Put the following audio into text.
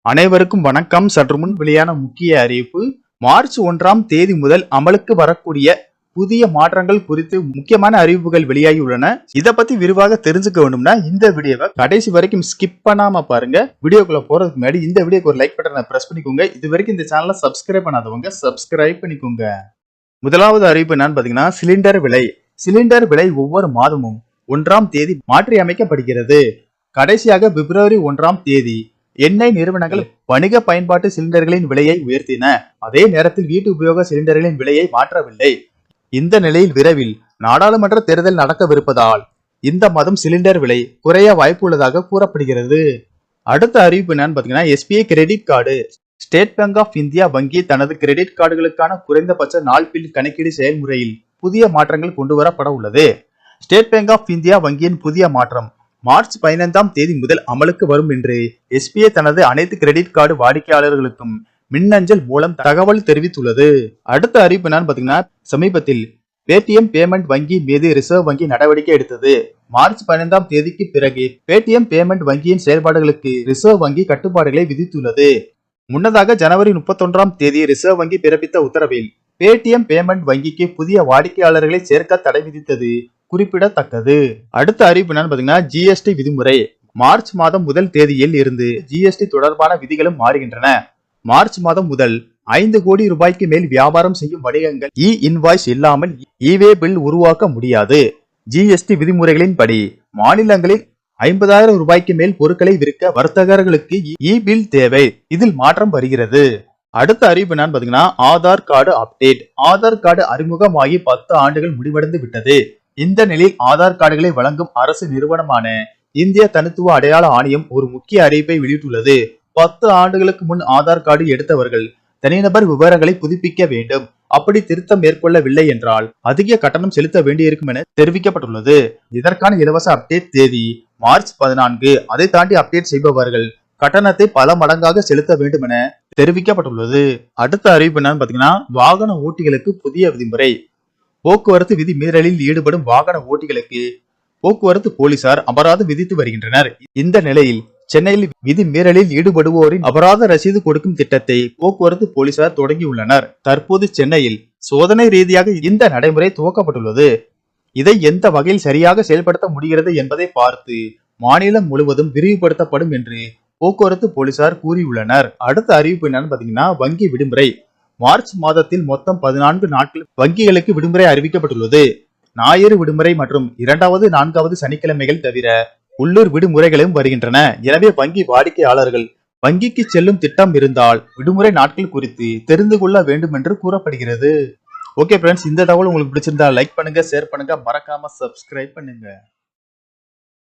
அனைவருக்கும் வணக்கம். சற்று முன் வெளியான முக்கிய அறிவிப்பு. மார்ச் 1ஆம் தேதி முதல் அமலுக்கு வரக்கூடிய புதிய மாற்றங்கள் குறித்து முக்கியமான அறிவிப்புகள் வெளியாகி உள்ளன. இதை பத்தி விரிவாக தெரிஞ்சுக்க வேண்டும்னா இந்த வீடியோவை கடைசி வரைக்கும் ஸ்கிப் பண்ணாம பாருங்க. வீடியோக்குள்ள போறதுக்கு முன்னாடி இந்த வீடியோக்கு ஒரு லைக் பட்டனை பிரஸ் பண்ணிக்கோங்க. இது வரைக்கும் இந்த சேனலை சப்ஸ்கிரைப் பண்ணாதவங்க சப்ஸ்கிரைப் பண்ணிக்கோங்க. முதலாவது அறிவிப்பு என்னன்னு பாத்தீங்கன்னா, சிலிண்டர் விலை ஒவ்வொரு மாதமும் 1ஆம் தேதி மாற்றி அமைக்கப்படுகிறது. கடைசியாக பிப்ரவரி 1ஆம் தேதி எண்ணெய் நிறுவனங்கள் வணிக பயன்பாட்டு சிலிண்டர்களின் விலையை உயர்த்தின. அதே நேரத்தில் வீட்டு உபயோக சிலிண்டர்களின் விலையை மாற்றவில்லை. இந்த நிலையில் விரைவில் நாடாளுமன்ற தேர்தல் நடக்கவிருப்பதால் இந்த மாதம் சிலிண்டர் விலை குறைய வாய்ப்பு உள்ளதாக கூறப்படுகிறது. அடுத்த அறிவிப்பு என்னன்னு பாத்தீங்கன்னா, SBI credit card. State Bank of India வங்கி தனது கிரெடிட் கார்டுகளுக்கான குறைந்தபட்ச நாள் பில் கணக்கீடு செயல்முறையில் புதிய மாற்றங்கள் கொண்டு வரப்பட உள்ளது. ஸ்டேட் பேங்க் ஆஃப் இந்தியா வங்கியின் புதிய மாற்றம் மார்ச் 15ஆம் தேதி முதல் அமலுக்கு வரும் என்று SBI தனது அனைத்து கிரெடிட் கார்டு வாடிக்கையாளர்களுக்கும் மின்னஞ்சல் மூலம் தகவல் தெரிவித்துள்ளது. அடுத்த அறிவிப்பு என்னன்னு பாத்தீங்கன்னா, சமீபத்தில் பேடிஎம் பேமெண்ட் வங்கி மீது ரிசர்வ் வங்கி நடவடிக்கை எடுத்தது. மார்ச் 15ஆம் தேதிக்கு பிறகு பேடிஎம் பேமெண்ட் வங்கியின் செயல்பாடுகளுக்கு ரிசர்வ் வங்கி கட்டுப்பாடுகளை விதித்துள்ளது. முன்னதாக ஜனவரி 31ஆம் தேதி ரிசர்வ் வங்கி பிறப்பித்த உத்தரவில் பேடிஎம் பேமெண்ட் வங்கிக்கு புதிய வாடிக்கையாளர்களை சேர்க்க தடை விதித்தது குறிப்பிடத்தக்கது. அடுத்த அறிவிப்பு என்னன்னு பாத்தீங்கன்னா, GST விதிமுறை. மார்ச் மாதம் முதல் தேதியில் இருந்து GST தொடர்பான விதிகளும் மாறுகின்றன. மார்ச் மாதம் முதல் 5 கோடி ரூபாய்க்கு மேல் வியாபாரம் செய்யும் வணிகங்கள் இன்வாய்ஸ் இல்லாமல் ஈவே பில் உருவாக்க முடியாது. GST விதிமுறைகளின்படி மாநிலங்களில் 50,000 ரூபாய்க்கு மேல் பொருட்களை விற்க வர்த்தகர்களுக்கு பில் தேவை. இதில் மாற்றம் வருகிறது. அடுத்த அறிவிப்பு என்னன்னு பாத்தீங்கன்னா, Aadhaar card update. Aadhaar card அறிமுகமாகி 10 ஆண்டுகள் முடிவடைந்து விட்டது. இந்த நிலையில் ஆதார் கார்டுகளை வழங்கும் அரசு நிறுவனமான இந்திய தனித்துவ அடையாள ஆணையம் ஒரு முக்கிய அறிவிப்பை வெளியிட்டுள்ளது. 10 ஆண்டுகளுக்கு முன் ஆதார் கார்டு எடுத்தவர்கள் தனிநபர் விவரங்களை புதுப்பிக்க வேண்டும். அப்படி திருத்தம் மேற்கொள்ளவில்லை என்றால் அதிக கட்டணம் செலுத்த வேண்டியிருக்கும் என தெரிவிக்கப்பட்டுள்ளது. இதற்கான இலவச அப்டேட் தேதி மார்ச் 14. அதை தாண்டி அப்டேட் செய்பவர்கள் கட்டணத்தை பல மடங்காக செலுத்த வேண்டும் என தெரிவிக்கப்பட்டுள்ளது. அடுத்த அறிவிப்பு என்னன்னு பாத்தீங்கன்னா, வாகன ஓட்டிகளுக்கு புதிய விதிமுறை. போக்குவரத்து விதி மீறலில் ஈடுபடும் வாகன ஓட்டிகளுக்கு போக்குவரத்து போலீசார் அபராதம் விதித்து வருகின்றனர். இந்த நிலையில் சென்னையில் விதி மீறலில் ஈடுபடுவோரின் அபராத ரசீது கொடுக்கும் திட்டத்தை போக்குவரத்து போலீசார் தொடங்கியுள்ளனர். தற்போது சென்னையில் சோதனை ரீதியாக இந்த நடைமுறை துவக்கப்பட்டுள்ளது. இதை எந்த வகையில் சரியாக செயல்படுத்த முடிகிறது என்பதை பார்த்து மாநிலம் முழுவதும் விரிவுபடுத்தப்படும் என்று போக்குவரத்து போலீசார் கூறியுள்ளனர். அடுத்த அறிவிப்பு என்னன்னு பாத்தீங்கன்னா, வங்கி விடுமுறை. மார்ச் மாதத்தில் மொத்தம் 14 நாட்கள் வங்கிகளுக்கு விடுமுறை அறிவிக்கப்பட்டுள்ளது. ஞாயிறு விடுமுறை மற்றும் 2வது 4வது சனிக்கிழமைகள் தவிர உள்ளூர் விடுமுறைகளும் வருகின்றன. எனவே வங்கி வாடிக்கையாளர்கள் வங்கிக்கு செல்லும் திட்டம் இருந்தால் விடுமுறை நாட்கள் குறித்து தெரிந்து கொள்ள வேண்டும் என்று கூறப்படுகிறது. ஓகே ஃப்ரெண்ட்ஸ், இந்த தகவல் உங்களுக்கு பிடிச்சிருந்தா லைக் பண்ணுங்க, ஷேர் பண்ணுங்க, மறக்காம சப்ஸ்கிரைப் பண்ணுங்க.